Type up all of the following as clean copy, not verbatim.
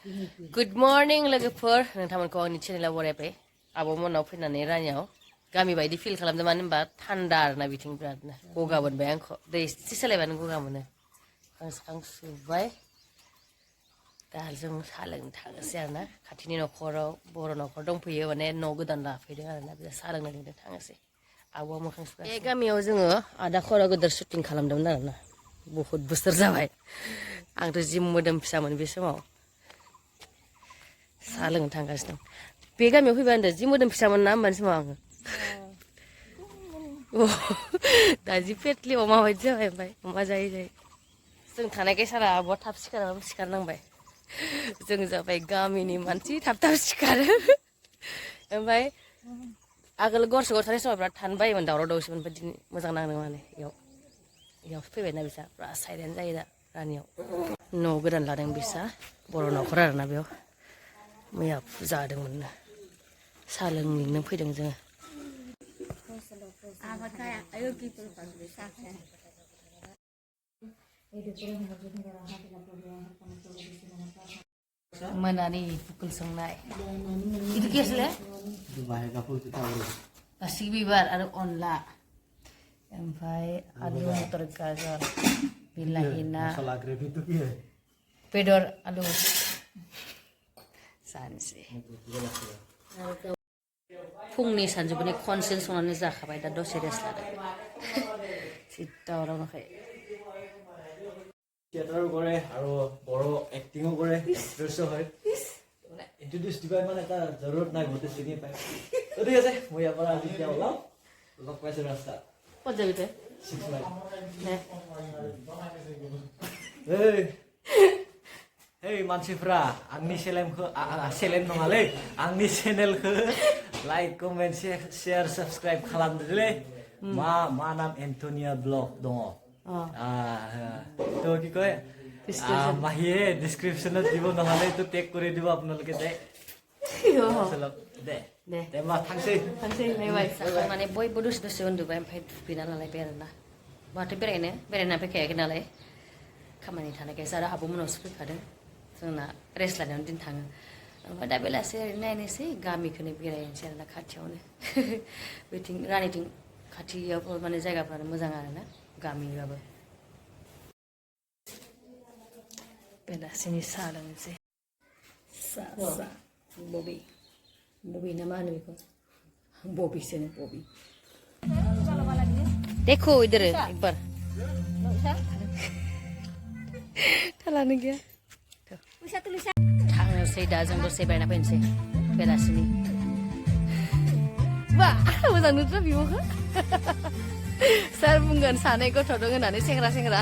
Good morning लोगोफोर नोंथांमोनखौ आंनि चेनेलाव बरायबाय आब'मोननाव फैनानै रानियाव गामि बायदि फिल खालामदों मानो होनबा थान्दा आरोना बिथिं बिरादनो गगा मोनबाय आंखौ दै एसे सोलायबानो गगा मोनो खांस्रां सुबाय दा जों साहा लोंनो थांनोसै आरोना खाथिनि न'खराव बर' न'खर दंफैयो माने न' गोदान लाफैदों आरोना बे साहा लोंनो लिंदों थांनोसै आब'आ मोखां सुगासिनो बे गामियाव जोङो आदा खरा गोदोर शुटिं खालामदोंमोन आरोना बहुद बोसोर जाबाय आंथ' जि मोदोम फिसामोन बे समाव साहा लोंनो थांगासिनो दं बे गामियाव फैबा होनदों जि मोदोम फिसामोन ना होमबानो समाव आङो दा जि पेटलि अमा बायदि जाबाय ओमफ्राय अमा जायै जायै जों थानायखाय सारा आब'आ थाब सिखाराबो सिखारनांबाय जों जाबाय गामिनि मानसि थाब थाब सिखारो ओमफ्राय आगोल गरसे गरसे समाव बिराद थानो बायोमोन दावराव दावसिमोन ओमफ्राय दिनै मोजां नांदों माने इयावसो फैबायना बिसा बिराद साइलेन्ट जायो दा रानियाव न' गोदान लादों बिसा बर' न'खर आरोना बेयाव मैया फुजा होदोंमोननो साहा लोंनो फैदों जोङो मोनानि फुकल संनाय itu kiasle nasi bibar आरो अनला ओमफ्राय आलु मटर गाजर बिलाहि ना बेदर आलु जानोसै फुंनि सानजौफुनि खनसेनो संनानै जाखाबाय दा दसे रेस्ट लादों जि दावरावखाय थिएटार কৰে আৰু বড় এক্টিংও কৰে এক্ট্ৰেছো হয় ইন্ট্ৰোডিউস দিবা মানে এটা জৰুৰত নাই গোটে চিনি পায় তো ঠিক আছে মই ইয়াৰ পৰা আজি এতিয়া ওলাম লগ পাইছো ৰাস্তা ক'ত যাবি তই 6 মাইল hey मानसिफ्रा आंनि चेनेल नङालै आंनि चेनेलखौ लाइक कमेन्ट शेयार साबस्क्राइब खालामदोलै मा नाम एन्टनिया ब्लग दङ তো কি কয় মাহিয়ে ডেসক্রিপশনত দিব নহলে তো টেগ কৰি দিব আপোনালোকে দে দে मा थांसै नायबाय माने बयबो दसे दसे उन्दुबाय ओमफ्राय दुगैना लालायबाय आरोना माथो बेरायना फैखायाखै नालाय खामानि थानायखाय आरो आब'मोनावसो फैखादों जोंना रेस्ट लानायावनो दिन थाङो ओमफ्राय दा बेलासि ओरैनो नायनोसै गामिखौनो बेरायनोसै आरोना खाथियावनो बेथिं रानिथिं खाथियाव माने जायगाफ्रानो मोजां आरोना गामिबाबो बेलासिनि साहा लोंनोसै साहा बबी ना मा होनो बेखौ बबीसोनो बबी देखो इधर एक बार थालानो गैया थांनोसै दा जों दसे बेरायना फैनोसै बेलासिनि बा मोजां नुदों बिब'खौ सोर बुंगोन सानै गथ' दं होननानै सेंग्रा सेंग्रा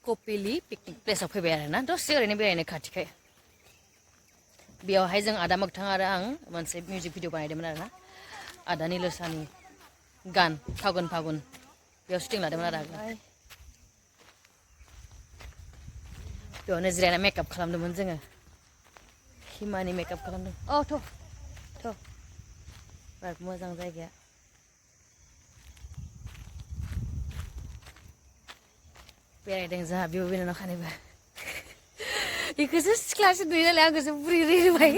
kopili पिकनिक प्लेसआव फैबाय आरोना दसे ओरैनो बेरायनो खाथिखाय बेयावहाय जों आदा मोगथां आरो आं मोनसे मिउजिक भिडिअ बानायदोंमोन आरोना आदा निलसानि गान फागुन फागुन बेयाव शुटिं लादोंमोन आरो बेयावनो जिरायना मेकआप खालामदोंमोन जोङो हिमानि मेकआप खालामदों थ' बिराद मोजां जायगाया बेरायदों जोंहा बिब' बिनानाव खानैबो बेखौसो सिख्लासो नुयो नालाय आंखौसो बुरि रोबाय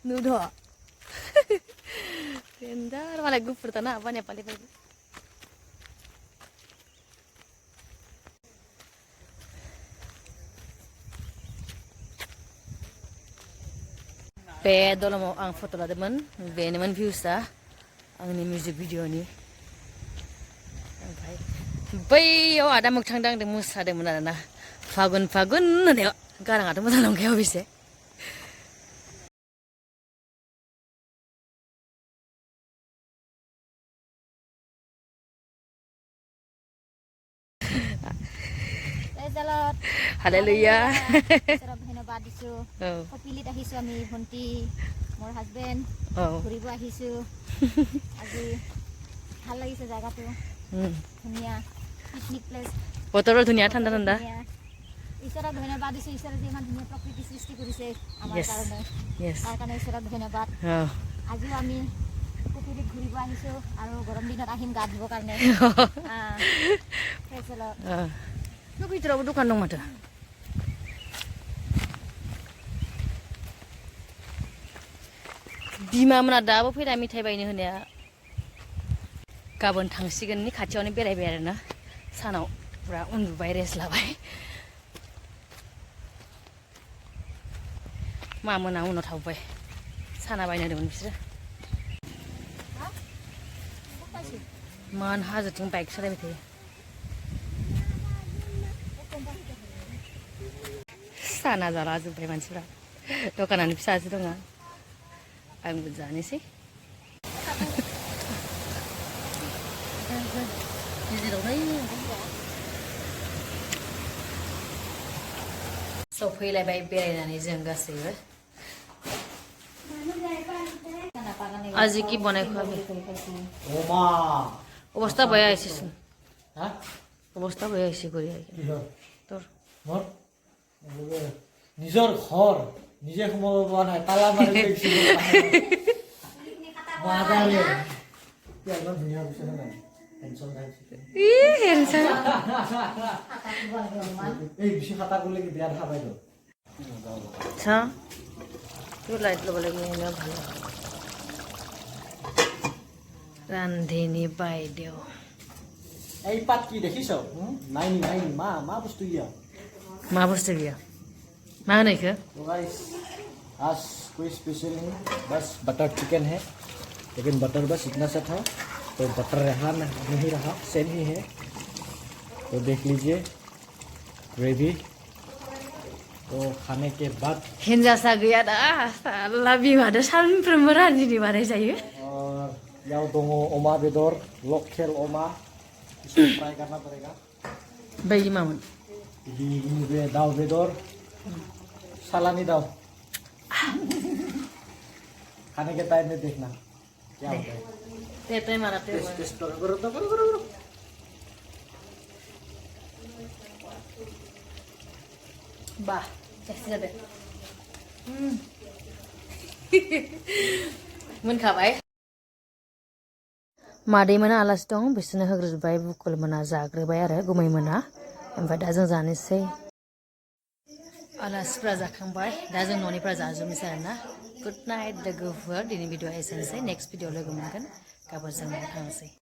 नुद' देन्जार मालाय गुफुर थानो हाबा नेपालि बायदि बे दलमाव आं फट' लादोंमोन बेनोमोन भिउसआ आंनि मिउजिक भिडिअनि ओमफ्राय बैयाव आदा मोगथां दांदों मोसादोंमोन आरोना फागुन फागुन होननायाव गाराङाथ' मोजां नंखाया अबेसे Haleluya. ধন্যবাদ দিছো কপিলিত আহিছো আমি ভন্টি মোৰ হাজবেণ্ড ঘুৰিব আহিছো আজি ভাল লাগিছে জায়গাটো ধুনীয়া পিকনিক প্লেস বতৰো ধুনীয়া ঠাণ্ডা ঠাণ্ডা ঈশ্বৰক ধন্যবাদ দিছোঁ ঈশ্বৰে যে ইমান ধুনীয়া প্ৰকৃতি সৃষ্টি কৰিছে আমাৰ কাৰণে তাৰ কাৰণে ঈশ্বৰক ধন্যবাদ আজিও আমি পুখুৰীত ঘূৰিব আহিছোঁ আৰু গৰম দিনত আহিম গা ধুবৰ কাৰণে no ভিতৰত দোকান দং মাথো बिमा मोना दाबो फैना मिथाइ बायनो होनाया गाबोन थांसिगोननि खाथियावनो बेरायबाय आरोना सानाव पुरा उन्दुबाय रेस्ट लाबाय मा मोना उनाव थाबाय साना बायनो होदोंमोन बिसोरो मान हाजोथिं बाइक सालायबाय थायो साना जाला जोब्बाय मानसिफ्रा दखानानो फिसासो दङ आंबो जानोसै सफैलायबाय बेरायनानै जों गासैबो আজি কি বনাই খোৱাবি অৱস্থা বেয়া হৈছেচোন অৱস্থা বেয়া হৈছে কৰি তোৰ নিজৰ ঘৰ নিজে সোমাব পৰা নাই তালা মাৰি লৈছিল মাদাৰে ইমান ধুনীয়া হৈছে না টেনচন নাই এই বিশি খাতা কৰিলে কি বেয়া দেখা পাইতো আচ্ছা তোৰ লাইট ল'ব লাগে এনেও ভাল ৰান্ধনী বাইদেউ এই পাত কি দেখিছ নাইনি নাইনি মা বস্তু ইয়া मा बुस्थु गैया मा होनो इखो तो गाइस आज कोई स्पेशल नहीं बस बटर चिकन है लेकिन बटर बस इतना सा था तो बटर रहा नहीं रहा सेम ही है तो देख लीजिए ग्रेवी तो खाने के बाद हिन्जावसा गैया दा साला बिमादो सानफ्रोमबो रान्दिनि बानाय जायो और याव दङ अमा बेदर लकेल अमा इसको फ्राई करना पड़ेगा बायदि मामोन ini be daun bedor salami daun खाने के टाइम में देखना क्या होता है ते मारा ते टेस्ट करो बा एसे जादो मोनखाबाय मादै मोना आलासि दं बिसोरनो होग्रोजोबबाय बुकुल मोना जाग्रोबाय आरो गुमै मोना ओमफ्राय दा जों जानोसै आलासिफ्रा जाखांबाय दा जों न'निफ्राय जाजोबनोसै आरोना गुड नाइट लोगोफोर दिनै भिडिअआ एसेनोसै नेक्स्ट भिडिअ लोगो मोनगोन गाबोन जों न'आव थांनोसै